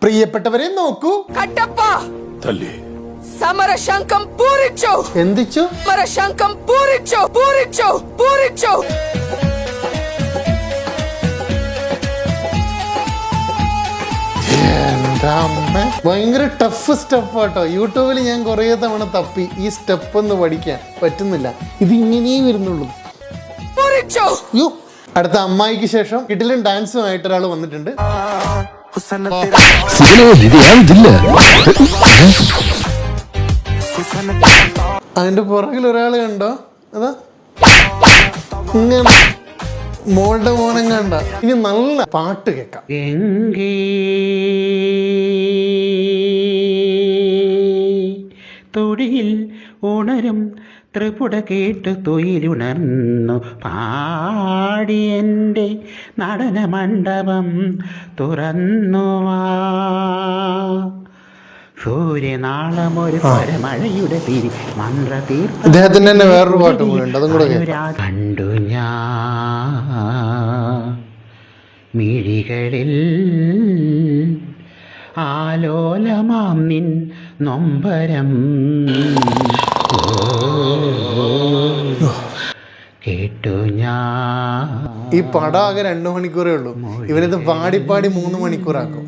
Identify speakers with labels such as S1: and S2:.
S1: പ്രിയപ്പെട്ടവരെ നോക്കൂ.
S2: കട്ടപ്പ
S3: തല്ലി
S2: സമരശംഖം പൂരിച്ചു.
S1: എന്തിച്ചു?
S2: സമരശംഖം പൂരിച്ചു പൂരിച്ചു പൂരിച്ചു.
S1: ഭയങ്കര ടഫ് സ്റ്റെപ്പ് ആട്ടോ. യൂട്യൂബിൽ ഞാൻ കുറേ തവണ തപ്പി ഈ സ്റ്റെപ്പ് ഒന്ന് പഠിക്കാൻ പറ്റുന്നില്ല. ഇത് ഇങ്ങനെയേ വരുന്നുള്ളൂ. യോ, അടുത്ത അമ്മായിക്ക് ശേഷം കിടിലൻ ഡാൻസുമായിട്ട് ഒരാൾ വന്നിട്ടുണ്ട്. അതിന്റെ പുറകിൽ ഒരാൾ കണ്ടോ? അതാ ഇങ്ങനെ മോളുടെ മോനം കണ്ട. ഇനി നല്ല പാട്ട് കേൾക്കാം.
S4: തൊടിയിൽ ഉണരും ത്രിപുട കേട്ട് തൊയിലുണർന്നു പാടി എൻ്റെ നടന മണ്ഡപം തുറന്നു സൂര്യനാളമൊരു പരമഴയുടെ തിരി മന്ത്ര തീർത്ഥ
S1: അദ്ദേഹത്തിന്റെ തന്നെ വേറൊരു പാട്ട് കൂടെ ഉണ്ട്, അതും കൂടെ
S4: കണ്ടു ഞാൻ മിഴികളിൽ ആലോലമാം നിൻ നൊമ്പരം കേട്ടു ഞാൻ.
S1: ഈ പടം ആകെ 2 മണിക്കൂറേ ഉള്ളൂ. ഇവനിത് പാടി 3 മണിക്കൂറാക്കും.